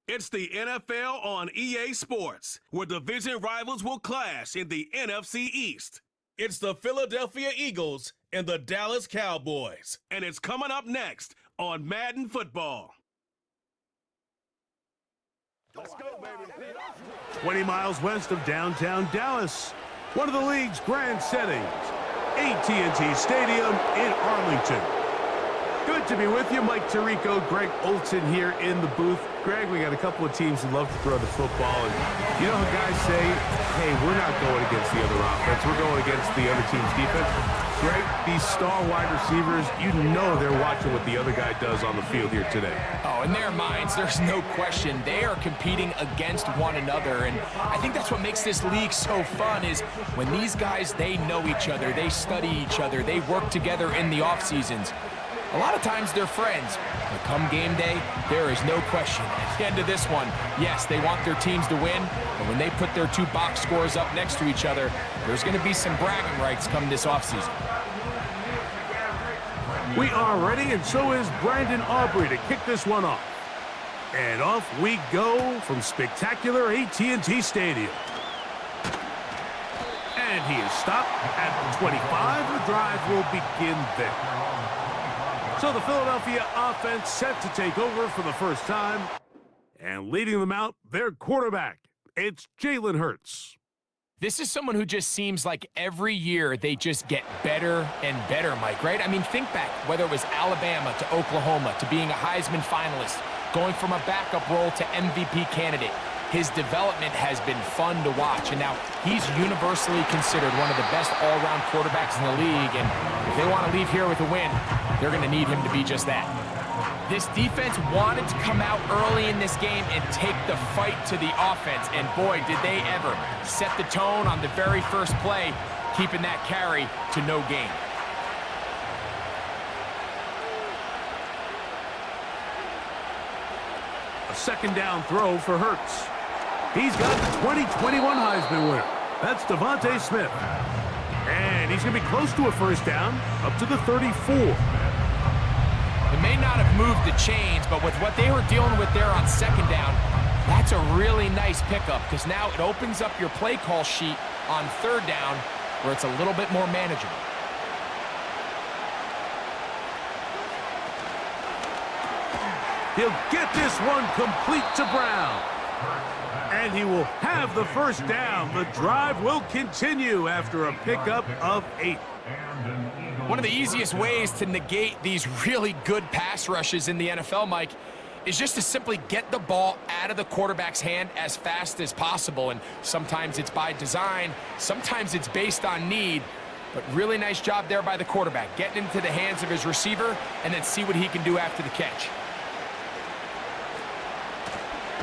It's the NFL on EA Sports, where division rivals will clash in the NFC East. It's the Philadelphia Eagles and the Dallas Cowboys, and it's coming up next on Madden Football. Let's go, baby. 20 miles west of downtown Dallas, one of the league's grand settings, AT&T Stadium in Arlington. Good to be with you. Mike Tirico, Greg Olson here in the booth. Greg, we got a couple of teams who love to throw the football. And you know how guys say, hey, we're not going against the other offense. We're going against the other team's defense. Greg, these star wide receivers, you know they're watching what the other guy does on the field here today. Oh, in their minds, there's no question. They are competing against one another. And I think that's what makes this league so fun is when these guys, they know each other. They study each other. They work together in the off seasons. A lot of times they're friends, but come game day, there is no question. At the end of this one, yes, they want their teams to win, but when they put their two box scores up next to each other, there's going to be some bragging rights come this offseason. We are ready, and so is Brandon Aubrey to kick this one off. And off we go from spectacular AT&T Stadium. And he is stopped at the 25. The drive will begin there. So the Philadelphia offense set to take over for the first time. And leading them out, their quarterback. It's Jalen Hurts. This is someone who just seems like every year they just get better and better, Mike, right? I mean, think back, whether it was Alabama to Oklahoma to being a Heisman finalist, going from a backup role to MVP candidate. His development has been fun to watch, and now he's universally considered one of the best all-around quarterbacks in the league, and if they want to leave here with a win, they're going to need him to be just that. This defense wanted to come out early in this game and take the fight to the offense, and boy, did they ever set the tone on the very first play, keeping that carry to no gain. A second down throw for Hurts. He's got the 2021 Heisman winner. That's Devontae Smith. And he's going to be close to a first down, up to the 34. It may not have moved the chains, but with what they were dealing with there on second down, that's a really nice pickup because now it opens up your play call sheet on third down where it's a little bit more manageable. He'll get this one complete to Brown. And he will have the first down. The drive will continue after a pickup of 8. One of the easiest ways to negate these really good pass rushes in the NFL, Mike, is just to simply get the ball out of the quarterback's hand as fast as possible. And sometimes it's by design, sometimes it's based on need. But really nice job there by the quarterback, getting into the hands of his receiver and then see what he can do after the catch.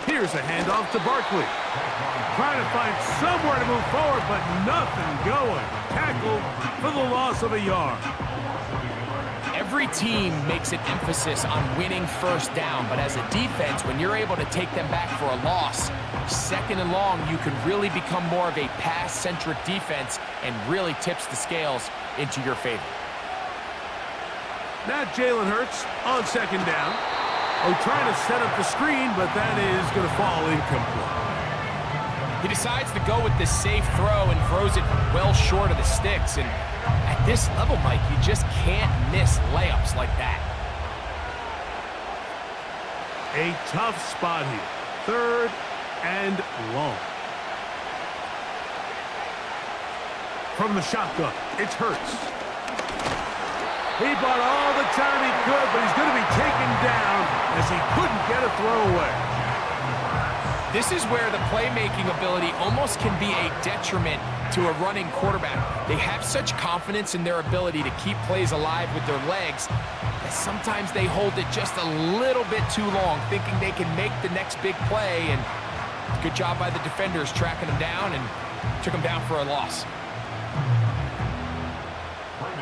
Here's a handoff to Barkley. Trying to find somewhere to move forward, but nothing going. Tackle for the loss of a yard. Every team makes an emphasis on winning first down, but as a defense, when you're able to take them back for a loss, second and long, you can really become more of a pass-centric defense and really tips the scales into your favor. Now Jalen Hurts on second down. Oh, trying to set up the screen, but that is going to fall incomplete. He decides to go with the safe throw and throws it well short of the sticks. And at this level, Mike, you just can't miss layups like that. A tough spot here. Third and long. From the shotgun, it's Hurts. He bought all the time he could, but he's going to be taken down as he couldn't get a throwaway. This is where the playmaking ability almost can be a detriment to a running quarterback. They have such confidence in their ability to keep plays alive with their legs that sometimes they hold it just a little bit too long, thinking they can make the next big play. And good job by the defenders tracking him down and took him down for a loss.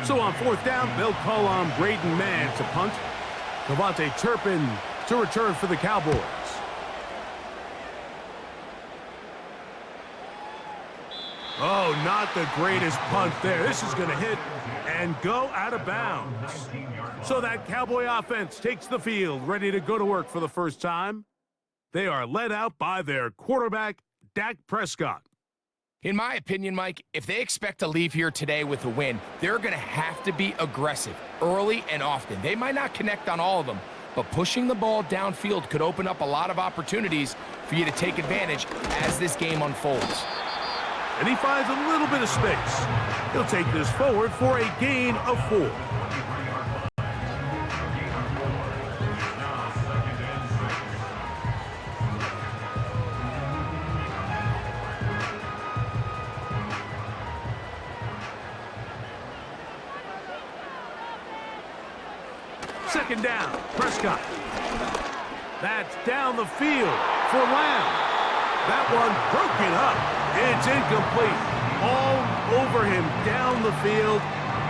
So on fourth down, they'll call on Braden Mann to punt. Devontae Turpin to return for the Cowboys. Oh, not the greatest punt there. This is going to hit and go out of bounds. So that Cowboy offense takes the field, ready to go to work for the first time. They are led out by their quarterback, Dak Prescott. In my opinion, Mike, if they expect to leave here today with a win, they're going to have to be aggressive early and often. They might not connect on all of them, but pushing the ball downfield could open up a lot of opportunities for you to take advantage as this game unfolds. And he finds a little bit of space. He'll take this forward for a gain of 4. Second down, Prescott. That's down the field for Lamb. That one broken up. It's incomplete. All over him down the field.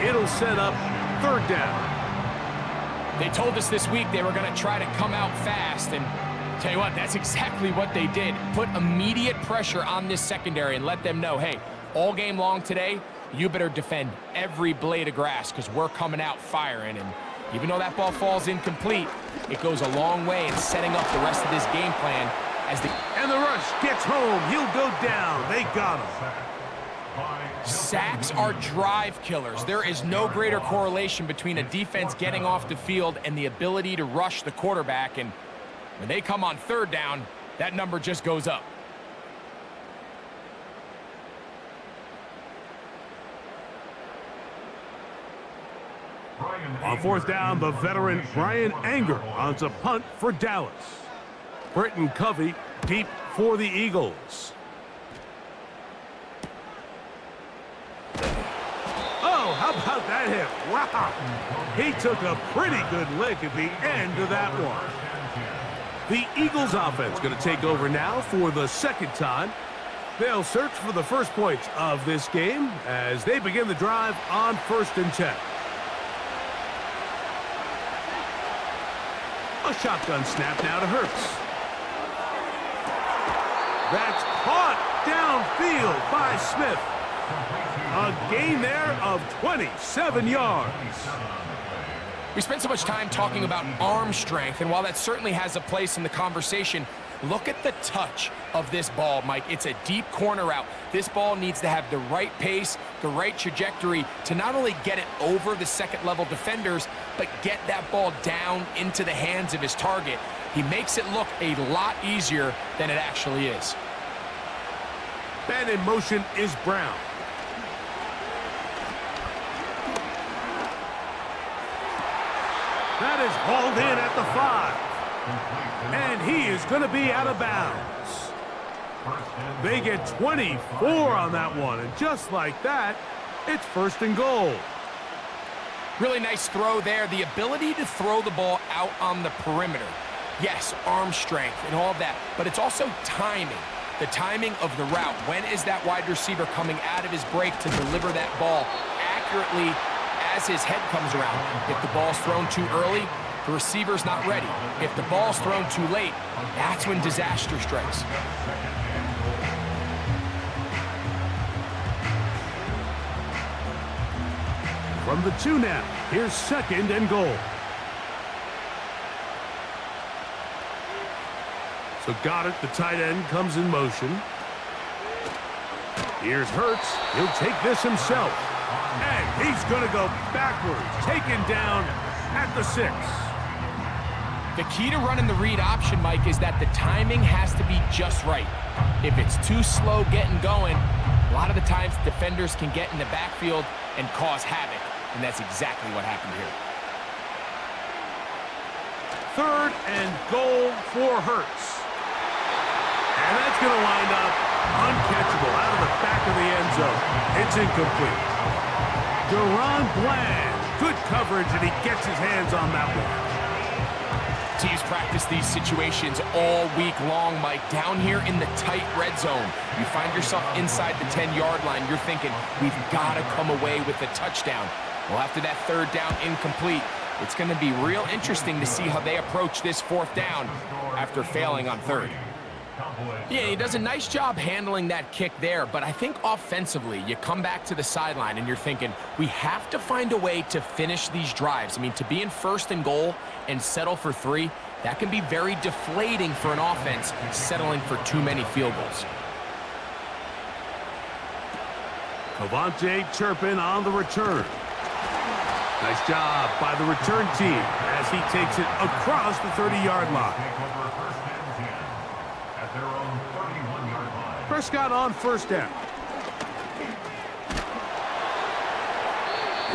It'll set up third down. They told us this week they were going to try to come out fast, and tell you what, that's exactly what they did. Put immediate pressure on this secondary and let them know, hey, all game long today, you better defend every blade of grass because we're coming out firing. And even though that ball falls incomplete, it goes a long way in setting up the rest of this game plan. And the rush gets home. He'll go down. They got him. Sacks are drive killers. There is no greater correlation between a defense getting off the field and the ability to rush the quarterback. And when they come on third down, that number just goes up. On fourth down, the veteran Brian Anger on to punt for Dallas. Britton Covey deep for the Eagles. Oh, how about that hit? Wow. He took a pretty good lick at the end of that one. The Eagles offense going to take over now for the second time. They'll search for the first points of this game as they begin the drive on 1st and 10. A shotgun snap now to Hurts. That's caught downfield by Smith. A gain there of 27 yards. We spent so much time talking about arm strength, and while that certainly has a place in the conversation, look at the touch of this ball, Mike. It's a deep corner route. This ball needs to have the right pace, the right trajectory to not only get it over the second-level defenders, but get that ball down into the hands of his target. He makes it look a lot easier than it actually is. And in motion is Brown. That is hauled in at the 5. And he is going to be out of bounds. They get 24 on that one. And just like that, it's 1st and goal. Really nice throw there. The ability to throw the ball out on the perimeter. Yes, arm strength and all of that, but it's also timing. The timing of the route. When is that wide receiver coming out of his break to deliver that ball accurately as his head comes around? If the ball's thrown too early, the receiver's not ready. If the ball's thrown too late, that's when disaster strikes. From the 2 now, here's 2nd and goal. So Goddard, the tight end, comes in motion. Here's Hurts. He'll take this himself. And he's going to go backwards, taken down at the 6. The key to running the read option, Mike, is that the timing has to be just right. If it's too slow getting going, a lot of the times defenders can get in the backfield and cause havoc. And that's exactly what happened here. 3rd and goal for Hurts. And that's going to wind up uncatchable out of the back of the end zone. It's incomplete. Deron Bland, good coverage, and he gets his hands on that one. Teams practice these situations all week long, Mike. Down here in the tight red zone, you find yourself inside the 10-yard line. You're thinking, we've got to come away with a touchdown. Well, after that 3rd down incomplete, it's going to be real interesting to see how they approach this 4th down after failing on 3rd. Yeah, he does a nice job handling that kick there, but I think offensively, you come back to the sideline and you're thinking, we have to find a way to finish these drives. I mean, to be in 1st and goal and settle for 3, That can be very deflating for an offense settling for too many field goals. Cavante Turpin on the return. Nice job by the return team as he takes it across the 30-yard line. Prescott on first down.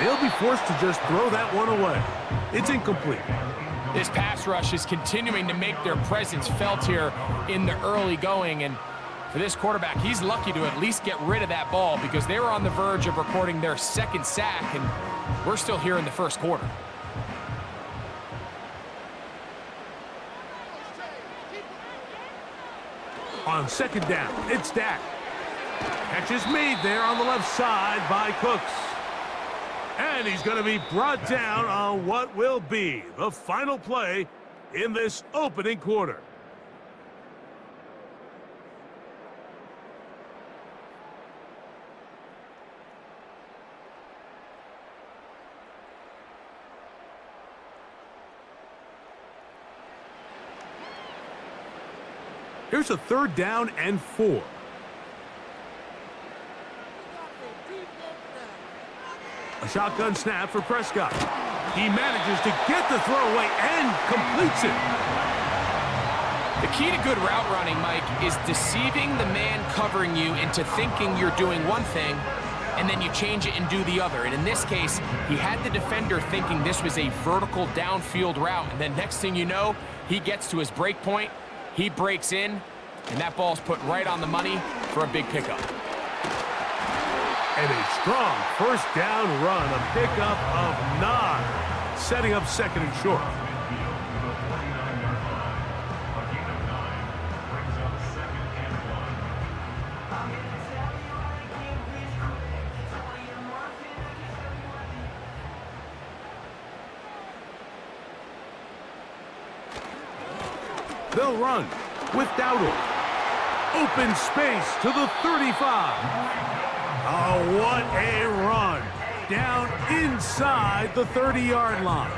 He'll be forced to just throw that one away. It's incomplete. This pass rush is continuing to make their presence felt here in the early going, and for this quarterback, he's lucky to at least get rid of that ball because they were on the verge of recording their second sack, and we're still here in the first quarter. On second down, it's Dak. Catch is made there on the left side by Cooks. And he's going to be brought down on what will be the final play in this opening quarter. Here's a 3rd down and 4. A shotgun snap for Prescott. He manages to get the throw away and completes it. The key to good route running, Mike, is deceiving the man covering you into thinking you're doing one thing, and then you change it and do the other. And in this case, he had the defender thinking this was a vertical downfield route, and then next thing you know, he gets to his break point, he breaks in, and that ball's put right on the money for a big pickup. And a strong first down run, a pickup of 9, setting up second and short. They'll run with Dowdle. Open space to the 35. Oh, what a run. Down inside the 30-yard line.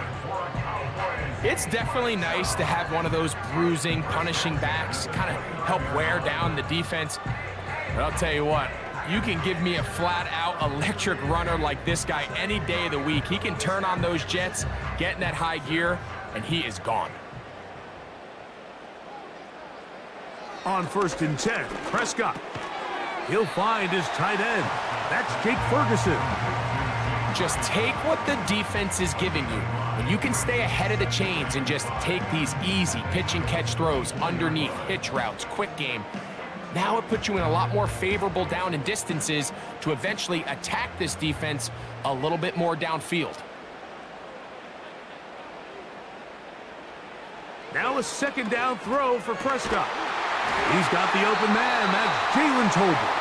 It's definitely nice to have one of those bruising, punishing backs kind of help wear down the defense. But I'll tell you what, you can give me a flat-out electric runner like this guy any day of the week. He can turn on those jets, get in that high gear, and he is gone. On 1st and 10, Prescott. He'll find his tight end. That's Jake Ferguson. Just take what the defense is giving you. When you can stay ahead of the chains and just take these easy pitch and catch throws underneath, hitch routes, quick game, now it puts you in a lot more favorable down and distances to eventually attack this defense a little bit more downfield. Now a 2nd down throw for Prescott. He's got the open man. That's Jalen Tolbert.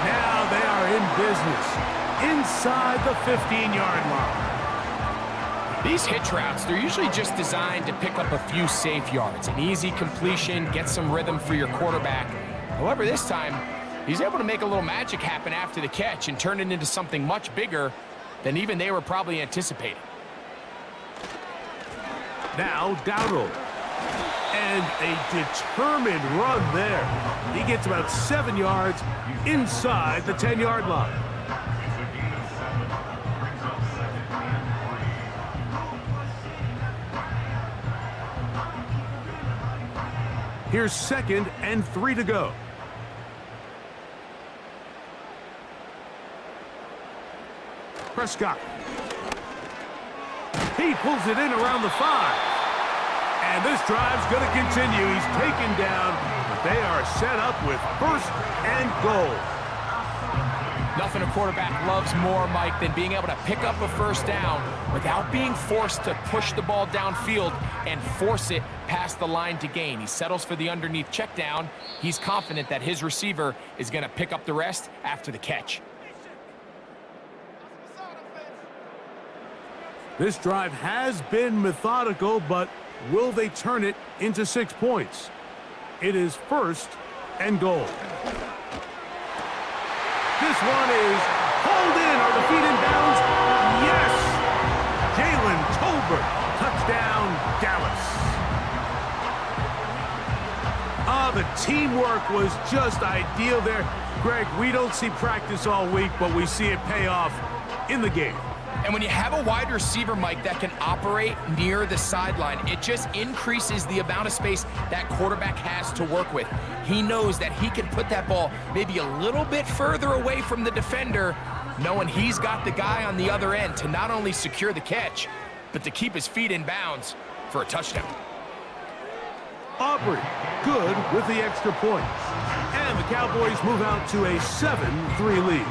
Now they are in business inside the 15-yard line. These hitch routes, they're usually just designed to pick up a few safe yards. An easy completion, get some rhythm for your quarterback. However, this time, he's able to make a little magic happen after the catch and turn it into something much bigger than even they were probably anticipating. Now Dowdle. And a determined run there. He gets about 7 yards inside the 10-yard line. Here's 2nd and 3 to go. Prescott. He pulls it in around the 5. And this drive's going to continue. He's taken down, but they are set up with 1st and goal. Nothing a quarterback loves more, Mike, than being able to pick up a first down without being forced to push the ball downfield and force it past the line to gain. He settles for the underneath check down. He's confident that his receiver is going to pick up the rest after the catch. This drive has been methodical, but will they turn it into 6 points? It is 1st and goal. This one is hauled in. Are the feet in bounds? Yes! Jalen Tolbert. Touchdown, Dallas. The teamwork was just ideal there. Greg, we don't see practice all week, but we see it pay off in the game. And when you have a wide receiver, Mike, that can operate near the sideline, it just increases the amount of space that quarterback has to work with. He knows that he can put that ball maybe a little bit further away from the defender, knowing he's got the guy on the other end to not only secure the catch, but to keep his feet in bounds for a touchdown. Aubrey, good with the extra point. And the Cowboys move out to a 7-3 lead.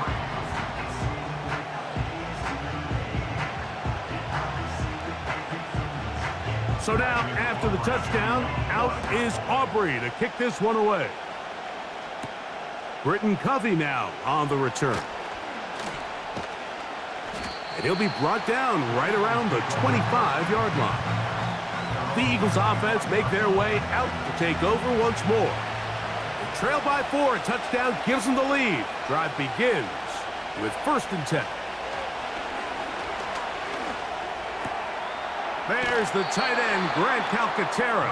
So now, after the touchdown, out is Aubrey to kick this one away. Britton Covey now on the return. And he'll be brought down right around the 25-yard line. The Eagles offense make their way out to take over once more. They trail by 4, a touchdown gives them the lead. Drive begins with 1st and 10. There's the tight end, Grant Calcaterra.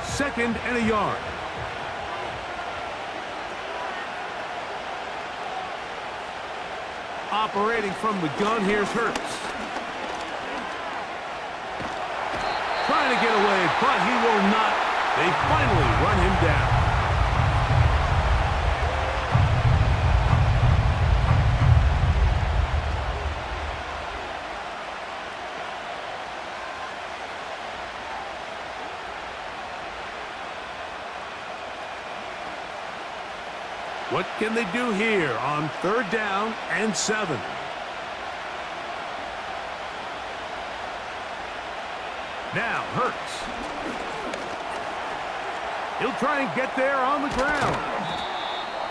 Second and a yard. Operating from the gun, here's Hurts. Trying to get away, but he will not. They finally run him down. What can they do here on 3rd down and 7? Now, Hurts. He'll try and get there on the ground.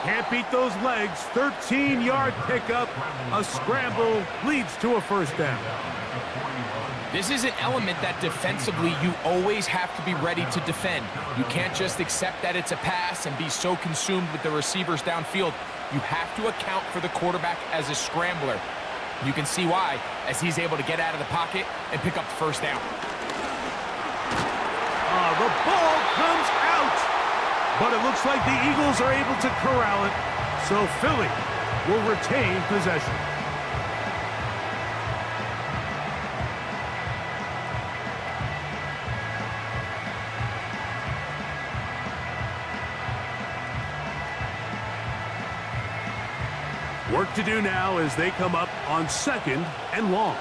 Can't beat those legs. 13-yard pickup. A scramble leads to a 1st down. This is an element that defensively you always have to be ready to defend. You can't just accept that it's a pass and be so consumed with the receivers downfield. You have to account for the quarterback as a scrambler. You can see why, as he's able to get out of the pocket and pick up the 1st down. The ball comes out, but it looks like the Eagles are able to corral it, so Philly will retain possession. Work to do now as they come up on 2nd and long.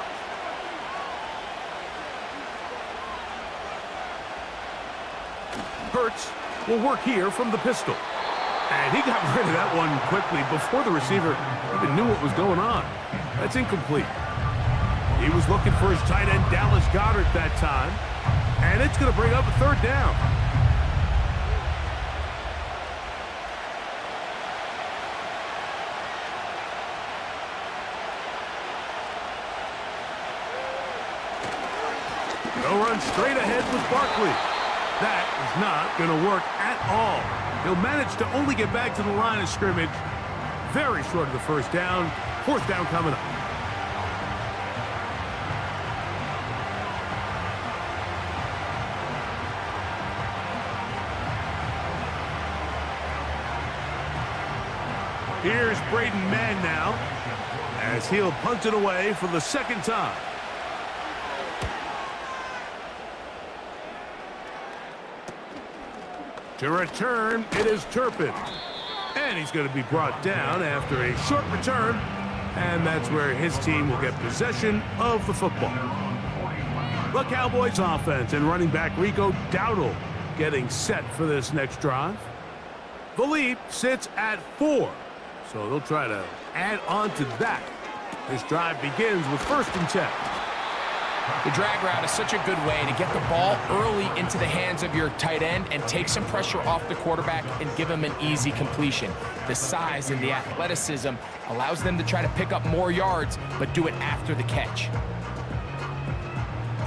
Hurts will work here from the pistol. And he got rid of that one quickly before the receiver even knew what was going on. That's incomplete. He was looking for his tight end, Dallas Goedert, that time. And it's going to bring up a 3rd down. They'll run straight ahead with Barkley. That is not going to work at all. He'll manage to only get back to the line of scrimmage. Very short of the 1st down. 4th down coming up. Here's Braden Mann now, as he'll punt it away for the 2nd time. To return, it is Turpin. And he's going to be brought down after a short return. And that's where his team will get possession of the football. The Cowboys offense and running back Rico Dowdle getting set for this next drive. The lead sits at 4. So they'll try to add on to that. This drive begins with 1st and 10. The drag route is such a good way to get the ball early into the hands of your tight end and take some pressure off the quarterback and give him an easy completion. The size and the athleticism allows them to try to pick up more yards, but do it after the catch.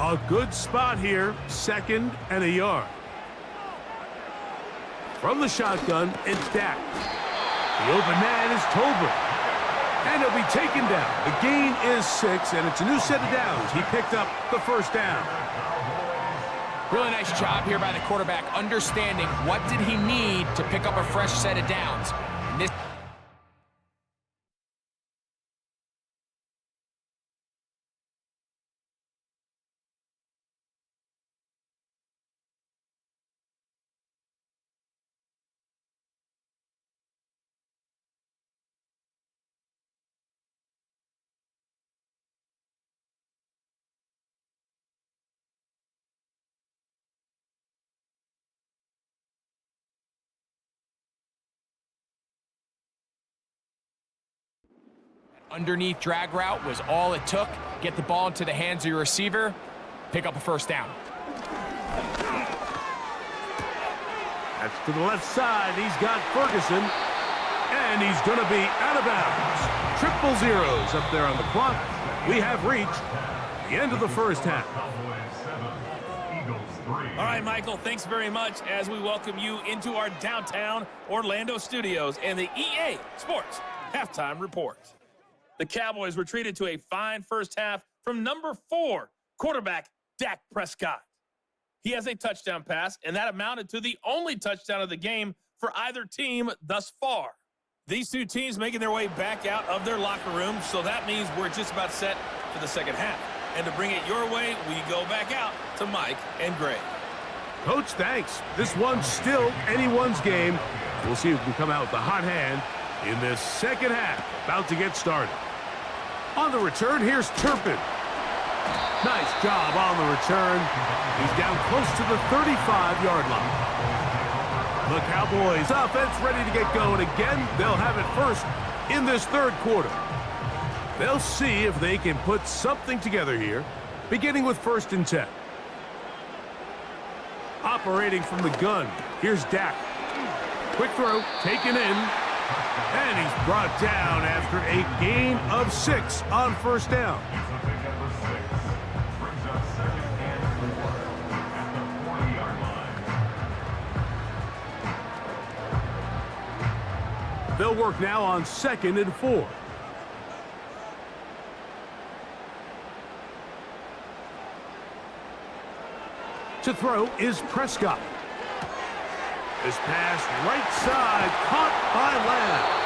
A good spot here, 2nd and a yard. From the shotgun, it's Dak. The open man is Tolbert. And he'll be taken down. The gain is 6, and it's a new set of downs. He picked up the first down. Really nice job here by the quarterback, understanding what did he need to pick up a fresh set of downs. And this underneath drag route was all it took. Get the ball into the hands of your receiver, pick up a first down. That's to the left side. He's got Ferguson, and he's going to be out of bounds. Triple zeros up there on the clock. We have reached the end of the first half. All right, Michael, thanks very much as we welcome you into our downtown Orlando studios and the EA Sports Halftime Report. The Cowboys were treated to a fine first half from number 4, quarterback Dak Prescott. He has a touchdown pass, and that amounted to the only touchdown of the game for either team thus far. These two teams making their way back out of their locker room, so that means we're just about set for the second half. And to bring it your way, we go back out to Mike and Greg. Coach, thanks. This one's still anyone's game. We'll see who can come out with the hot hand in this second half. About to get started. On the return, here's Turpin. Nice job on the return. He's down close to the 35-yard line. The Cowboys offense ready to get going again. They'll have it first in this third quarter. They'll see if they can put something together here, beginning with 1st and 10. Operating from the gun, here's Dak. Quick throw, taken in. And he's brought down after a gain of 6 on first down. They'll work now on 2nd and 4. To throw is Prescott. This pass right side, caught by Lamb.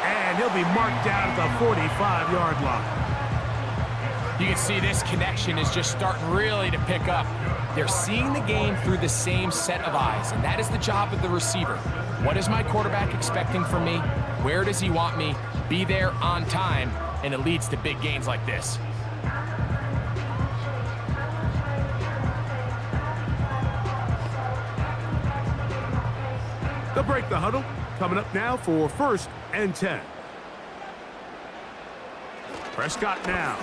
And he'll be marked down at the 45-yard line. You can see this connection is just starting really to pick up. They're seeing the game through the same set of eyes, and that is the job of the receiver. What is my quarterback expecting from me? Where does he want me? Be there on time, and it leads to big gains like this. They'll break the huddle. Coming up now for 1st and 10. Prescott now.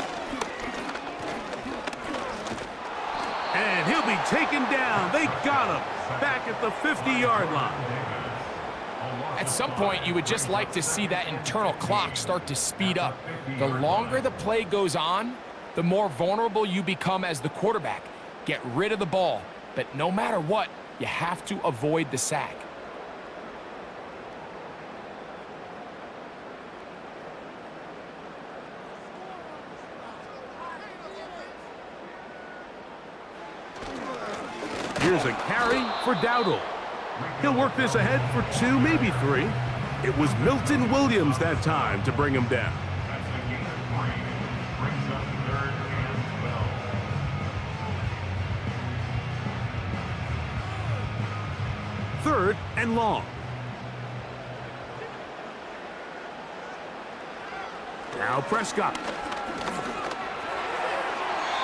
And he'll be taken down. They got him back at the 50-yard line. At some point, you would just like to see that internal clock start to speed up. The longer the play goes on, the more vulnerable you become as the quarterback. Get rid of the ball, but no matter what, you have to avoid the sack. Here's a carry for Dowdle. He'll work this ahead for 2, maybe 3. It was Milton Williams that time to bring him down. Third and long. Now Prescott.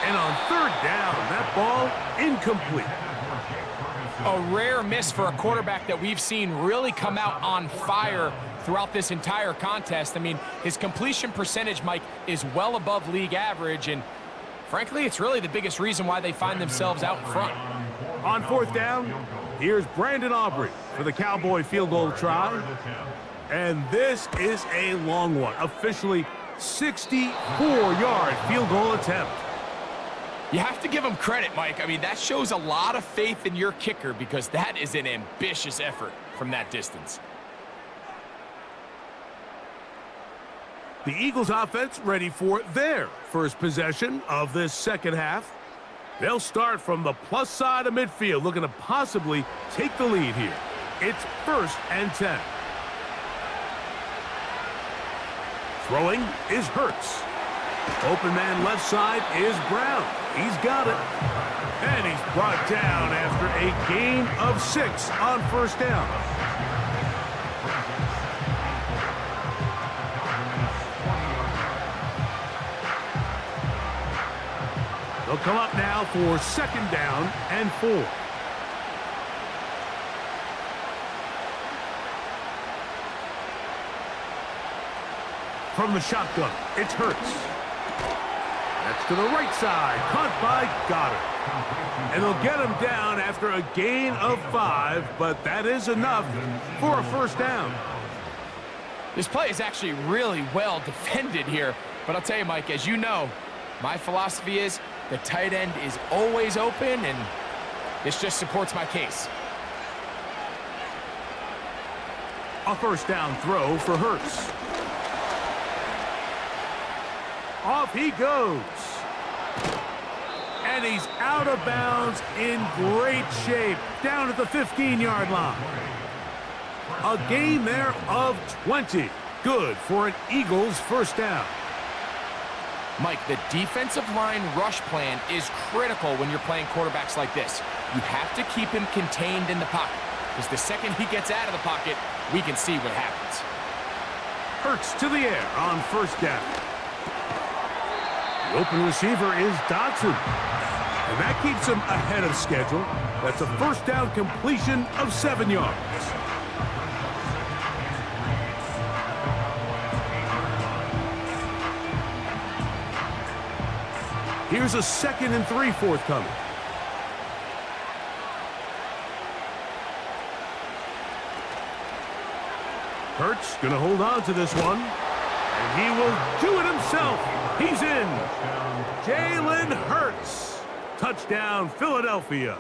And on 3rd down, that ball incomplete. A rare miss for a quarterback that we've seen really come out on fire throughout this entire contest. I mean, his completion percentage, Mike, is well above league average, and frankly, it's really the biggest reason why they find themselves out in front. On 4th down, here's Brandon Aubrey for the Cowboy field goal try. And this is a long one, officially 64-yard field goal attempt. You have to give him credit, Mike. I mean, that shows a lot of faith in your kicker because that is an ambitious effort from that distance. The Eagles offense ready for their first possession of this second half. They'll start from the plus side of midfield, looking to possibly take the lead here. It's 1st and 10. Throwing is Hurts. Open man left side is Brown. He's got it. And he's brought down after a gain of 6 on 1st down. They'll come up now for 2nd down and 4. From the shotgun, it's Hurts. That's to the right side, caught by Goddard. And they'll get him down after a gain of 5, but that is enough for a 1st down. This play is actually really well defended here, but I'll tell you, Mike, as you know, my philosophy is the tight end is always open, and this just supports my case. A 1st down throw for Hurts. Off he goes. And he's out of bounds in great shape, down at the 15-yard line. A gain there of 20. Good for an Eagles 1st down. Mike, the defensive line rush plan is critical when you're playing quarterbacks like this. You have to keep him contained in the pocket, because the second he gets out of the pocket, we can see what happens. Hurts to the air on 1st down. The open receiver is Dodson. And that keeps him ahead of schedule. That's a 1st down completion of 7 yards. Here's a 2nd and 3 forthcoming. Hurts gonna hold on to this one. And he will do it himself. He's in. Jalen Hurts. Touchdown, Philadelphia.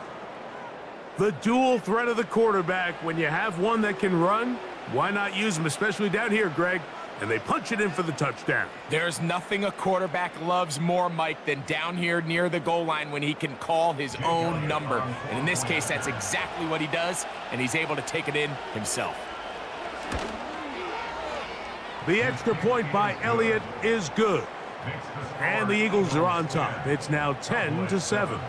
The dual threat of the quarterback. When you have one that can run, why not use him, especially down here, Greg? And they punch it in for the touchdown. There's nothing a quarterback loves more, Mike, than down here near the goal line when he can call his own number. And in this case, that's exactly what he does, and he's able to take it in himself. The extra point by Elliott is good. And the Eagles are on top. It's now 10-7.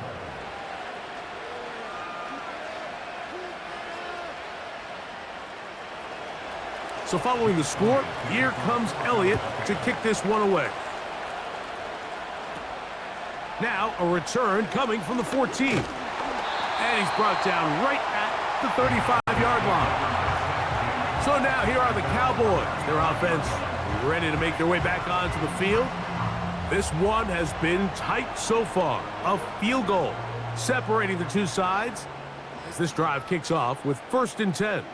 So following the score, here comes Elliott to kick this one away. Now a return coming from the 14. And he's brought down right at the 35-yard line. So now here are the Cowboys. Their offense ready to make their way back onto the field. This one has been tight so far. A field goal separating the two sides as this drive kicks off with 1st and 10.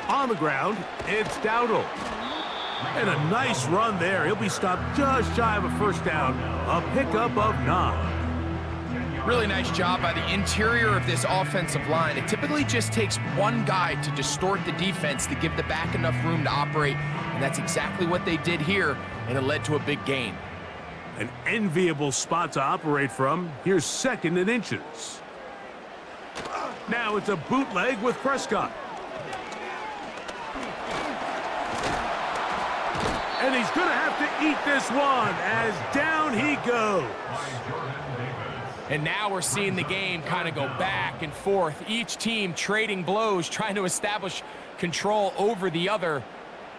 On the ground, it's Dowdle. And a nice run there. He'll be stopped just shy of a 1st down. A pickup of 9. Really nice job by the interior of this offensive line. It typically just takes one guy to distort the defense to give the back enough room to operate. And that's exactly what they did here, and it led to a big gain. An enviable spot to operate from. Here's 2nd and inches. Now it's a bootleg with Prescott. And he's going to have to eat this one as down he goes. And now we're seeing the game kind of go back and forth. Each team trading blows, trying to establish control over the other.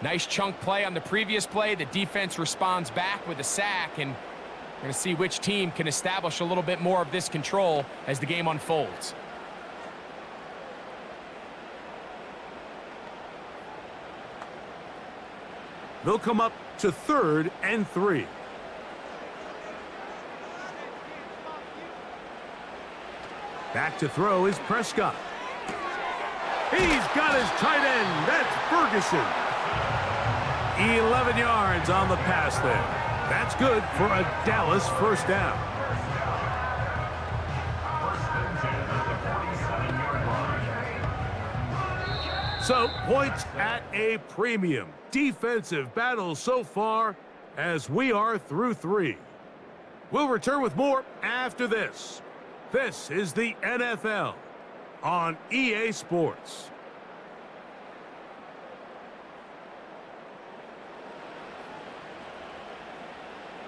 Nice chunk play on the previous play. The defense responds back with a sack, and we're going to see which team can establish a little bit more of this control as the game unfolds. They'll come up to 3rd and 3. Back to throw is Prescott. He's got his tight end. That's Ferguson. 11 yards on the pass there. That's good for a Dallas first down. So, points at a premium. Defensive battle so far as we are through 3. We'll return with more after this. This is the NFL on EA Sports.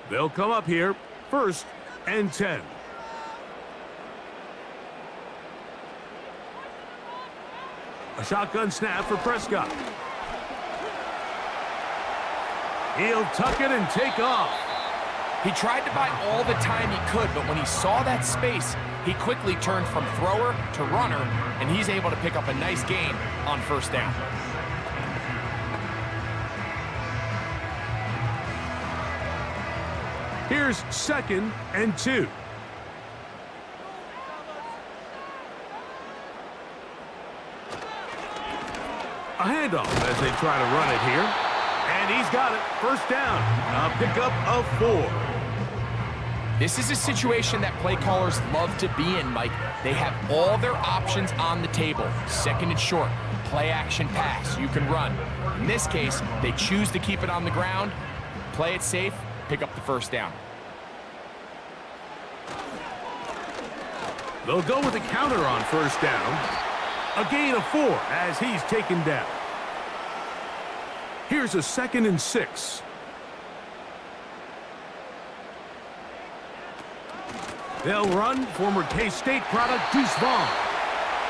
They'll come up here, 1st and 10. A shotgun snap for Prescott. He'll tuck it and take off. He tried to buy all the time he could, but when he saw that space, he quickly turned from thrower to runner, and he's able to pick up a nice gain on 1st down. Here's 2nd and 2. A handoff as they try to run it here. And he's got it. 1st down. A pickup of 4. This is a situation that play callers love to be in, Mike. They have all their options on the table. 2nd and short, play action pass, you can run. In this case, they choose to keep it on the ground, play it safe, pick up the 1st down. They'll go with a counter on 1st down. A gain of 4 as he's taken down. Here's a 2nd and 6. They'll run former K-State product Deuce Vaughn.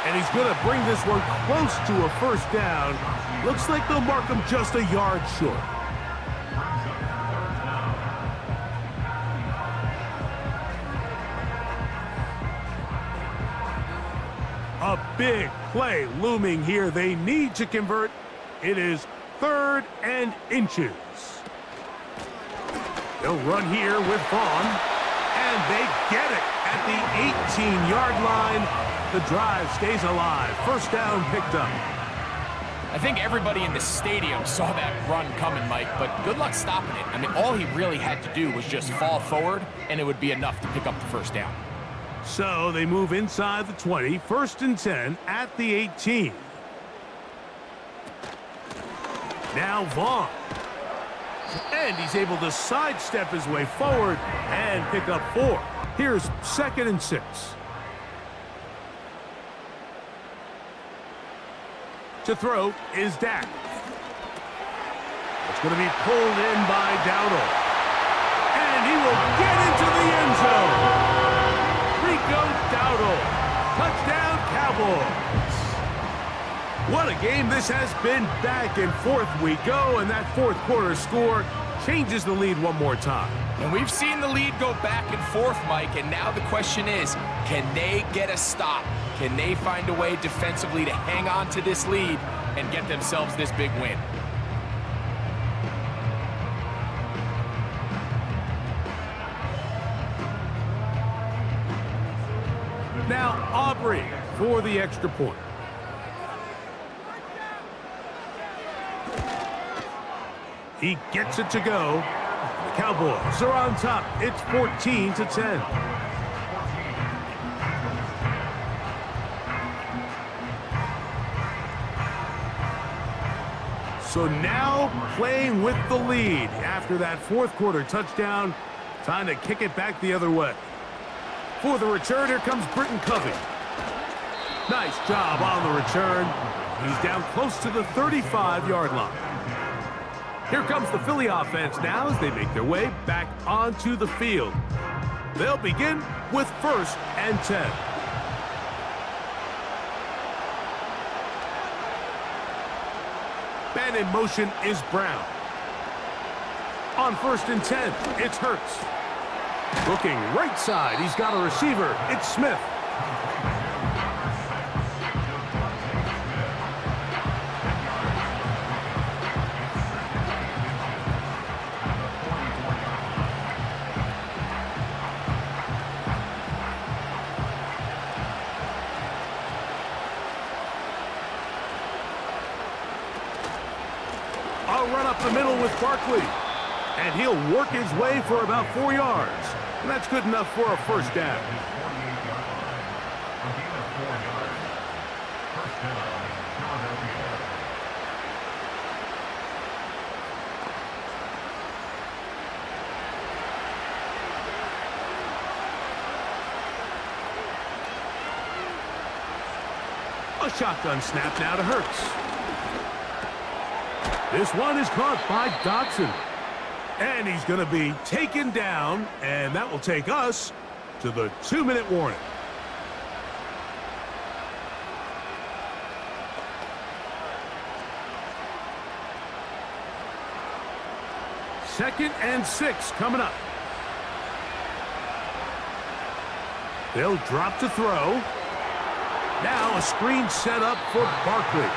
And he's going to bring this one close to a 1st down. Looks like they'll mark him just a yard short. A big play looming here. They need to convert. It is 3rd and inches. They'll run here with Vaughn, and they get it at the 18-yard line. The drive stays alive. 1st down picked up. I think everybody in the stadium saw that run coming, Mike, but good luck stopping it. I mean, all he really had to do was just fall forward, and it would be enough to pick up the 1st down. So they move inside the 20, 1st and 10 at the 18. Now Vaughn. And he's able to sidestep his way forward and pick up 4. Here's 2nd and 6. To throw is Dak. It's going to be pulled in by Dowdle. And he will get into the end zone. Rico Dowdle. Touchdown, Cowboys. What a game this has been. Back and forth we go, and that 4th quarter score changes the lead one more time. And we've seen the lead go back and forth, Mike, and now the question is, can they get a stop? Can they find a way defensively to hang on to this lead and get themselves this big win? Now Aubrey for the extra point. He gets it to go. The Cowboys are on top. It's 14-10. So now playing with the lead after that 4th quarter touchdown. Time to kick it back the other way. For the return, here comes Britton Covey. Nice job on the return. He's down close to the 35-yard line. Here comes the Philly offense now as they make their way back onto the field. They'll begin with 1st and 10. Man in motion is Brown. On 1st and 10, it's Hurts. Looking right side, he's got a receiver. It's Smith. I'll run up the middle with Barkley. And he'll work his way for about 4 yards. And that's good enough for a first down. A shotgun snap now to Hurts. This one is caught by Dotson. And he's going to be taken down, and that will take us to the 2-minute warning. Second and 6 coming up. They'll drop to throw. Now a screen set up for Barkley.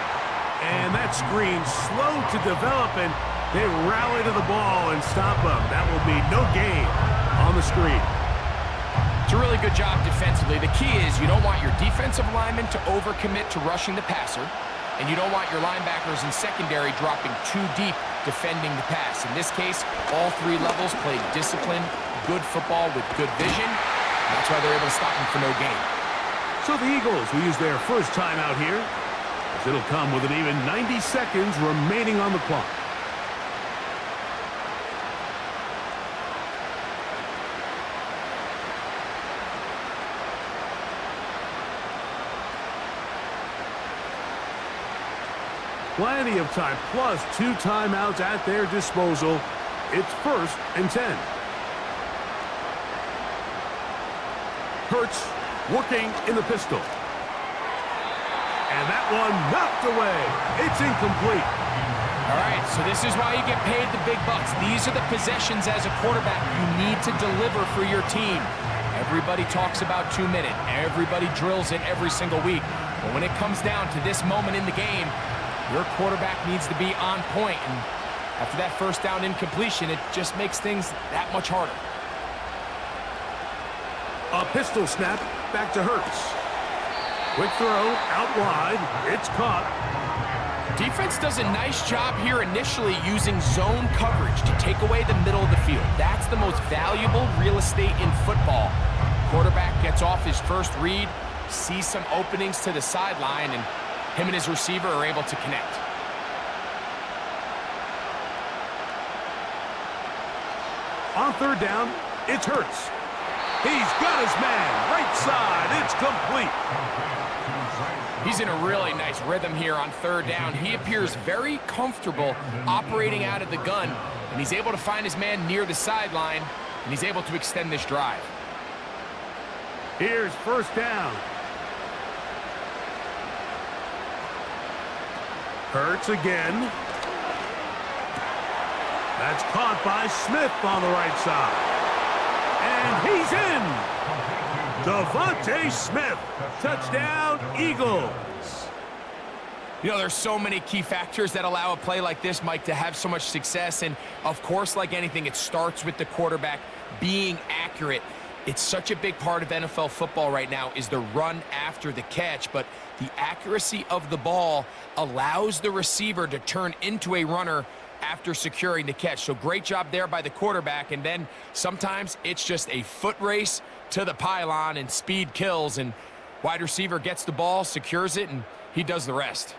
And that screen slow to develop, and they rally to the ball and stop him. That will be no gain on the screen. It's a really good job defensively. The key is you don't want your defensive linemen to overcommit to rushing the passer, and you don't want your linebackers in secondary dropping too deep defending the pass. In this case, all 3 levels played disciplined, good football with good vision. That's why they're able to stop him for no gain. So the Eagles will use their first time out here, as it'll come with an even 90 seconds remaining on the clock. Plenty of time, plus 2 timeouts at their disposal. It's 1st and 10. Hurts working in the pistol. And that one knocked away. It's incomplete. All right, so this is why you get paid the big bucks. These are the possessions as a quarterback you need to deliver for your team. Everybody talks about 2-minute. Everybody drills it every single week. But when it comes down to this moment in the game, your quarterback needs to be on point. And after that first down incompletion, it just makes things that much harder. A pistol snap back to Hurts. Quick throw out wide. It's caught. Defense does a nice job here initially using zone coverage to take away the middle of the field. That's the most valuable real estate in football. Quarterback gets off his first read, sees some openings to the sideline, and him and his receiver are able to connect. On 3rd down, it's Hurts. He's got his man, right side, it's complete. He's in a really nice rhythm here on 3rd down. He appears very comfortable operating out of the gun, and he's able to find his man near the sideline, and he's able to extend this drive. Here's 1st down. Hurts again. That's caught by Smith on the right side. And he's in! Devontae Smith, touchdown, Eagles. You know, there's so many key factors that allow a play like this, Mike, to have so much success. And, of course, like anything, it starts with the quarterback being accurate. It's such a big part of NFL football right now is the run after the catch. But the accuracy of the ball allows the receiver to turn into a runner after securing the catch. So great job there by the quarterback. And then sometimes it's just a foot race to the pylon and speed kills. And wide receiver gets the ball, secures it, and he does the rest.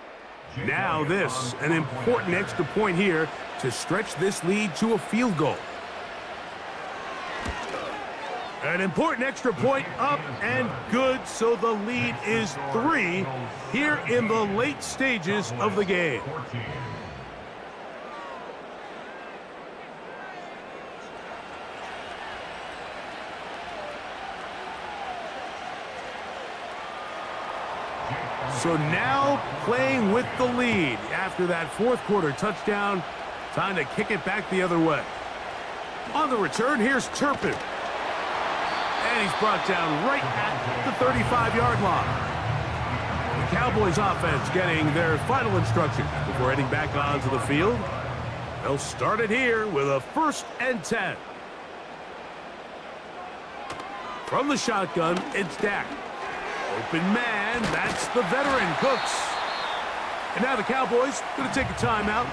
Now this, an important extra point here to stretch this lead to a field goal. An important extra point up and good, so the lead is 3 here in the late stages of the game. So now playing with the lead after that 4th quarter touchdown. Time to kick it back the other way. On the return, here's Turpin. And he's brought down right at the 35-yard line. The Cowboys offense getting their final instructions before heading back onto the field. They'll start it here with a 1st and 10. From the shotgun, it's Dak. Open man, that's the veteran Cooks. And now the Cowboys going to take a timeout.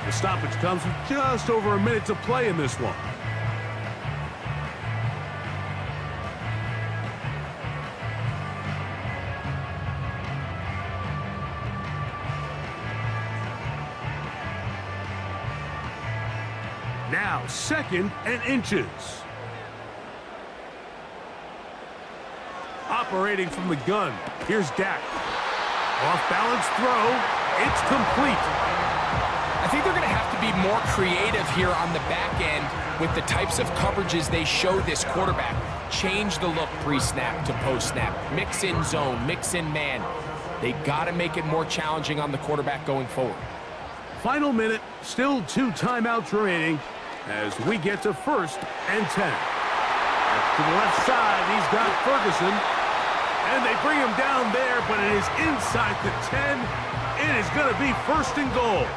The stoppage comes with just over a minute to play in this one. Now, 2nd and inches. Operating from the gun, here's Dak. Off-balance throw, it's complete. I think they're going to have to be more creative here on the back end with the types of coverages they show this quarterback. Change the look pre-snap to post-snap. Mix in zone, mix in man. They got to make it more challenging on the quarterback going forward. Final minute, still 2 timeouts remaining as we get to 1st and 10. To the left side, he's got Ferguson. And they bring him down there, but it is inside the 10. It is going to be 1st and goal.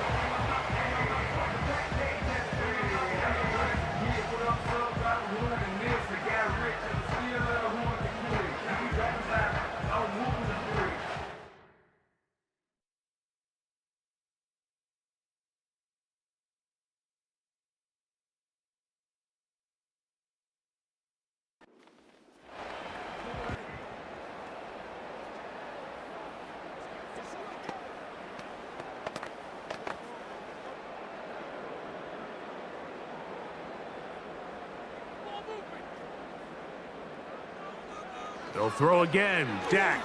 They'll throw again. Dak.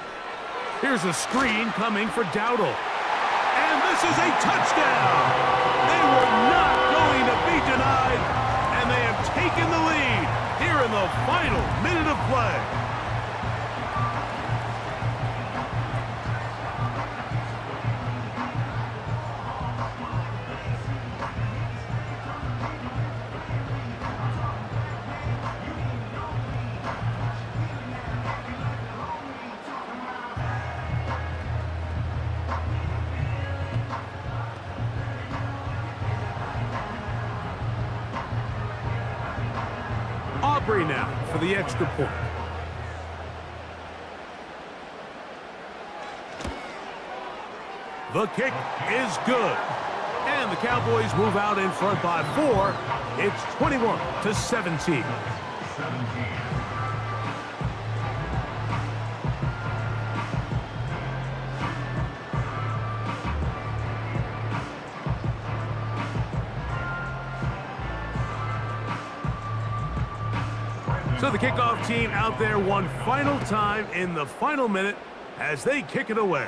Here's a screen coming for Dowdle. And this is a touchdown! They were not going to be denied, and they have taken the lead here in the final minute of play. Aubrey now for the extra point. The kick is good. And the Cowboys move out in front by 4. It's 21-17. So the kickoff team out there one final time in the final minute as they kick it away.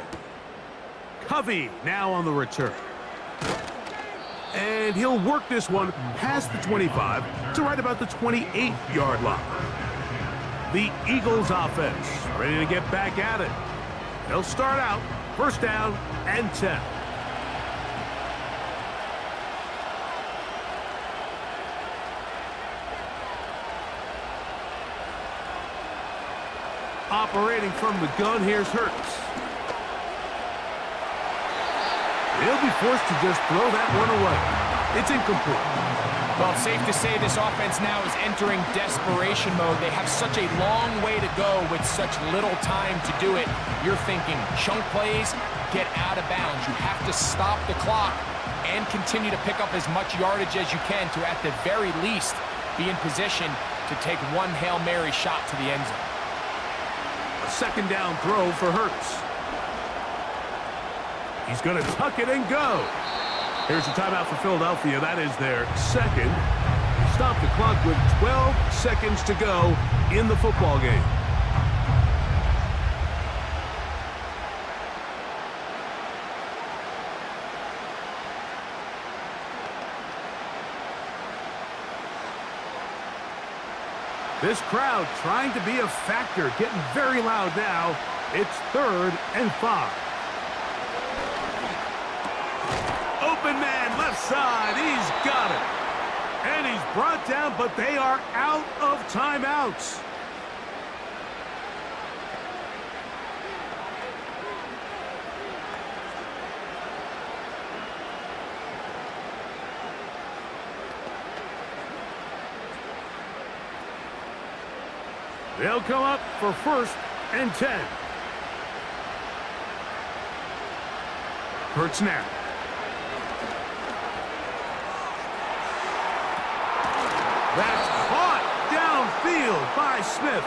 Covey now on the return. And he'll work this one past the 25 to right about the 28-yard line. The Eagles offense ready to get back at it. They'll start out 1st down and 10. Operating from the gun, here's Hurts. He'll be forced to just throw that one away. It's incomplete. Well, it's safe to say this offense now is entering desperation mode. They have such a long way to go with such little time to do it. You're thinking chunk plays, get out of bounds. You have to stop the clock and continue to pick up as much yardage as you can to, at the very least, be in position to take one Hail Mary shot to the end zone. A 2nd down throw for Hurts. He's going to tuck it and go. Here's a timeout for Philadelphia. That is their 2nd. Stop the clock with 12 seconds to go in the football game. This crowd trying to be a factor, getting very loud now. It's 3rd and 5. Open man, left side, he's got it. And he's brought down, but they are out of timeouts. They'll come up for 1st and 10. Hurts now. That's caught downfield by Smith.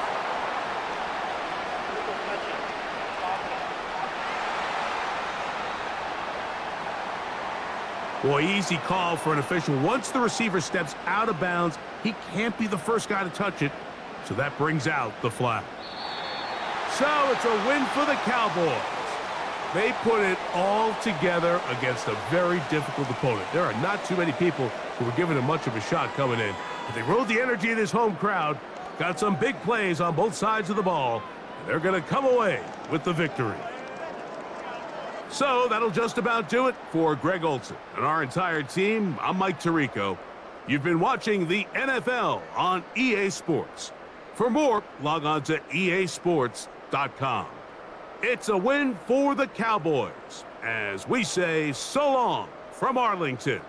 Boy, easy call for an official. Once the receiver steps out of bounds, he can't be the first guy to touch it. So that brings out the flag. So it's a win for the Cowboys. They put it all together against a very difficult opponent. There are not too many people who were giving him much of a shot coming in. But they rode the energy of this home crowd, got some big plays on both sides of the ball, and they're going to come away with the victory. So that'll just about do it for Greg Olson and our entire team. I'm Mike Tirico. You've been watching the NFL on EA Sports. For more, log on to easports.com. It's a win for the Cowboys, as we say so long from Arlington.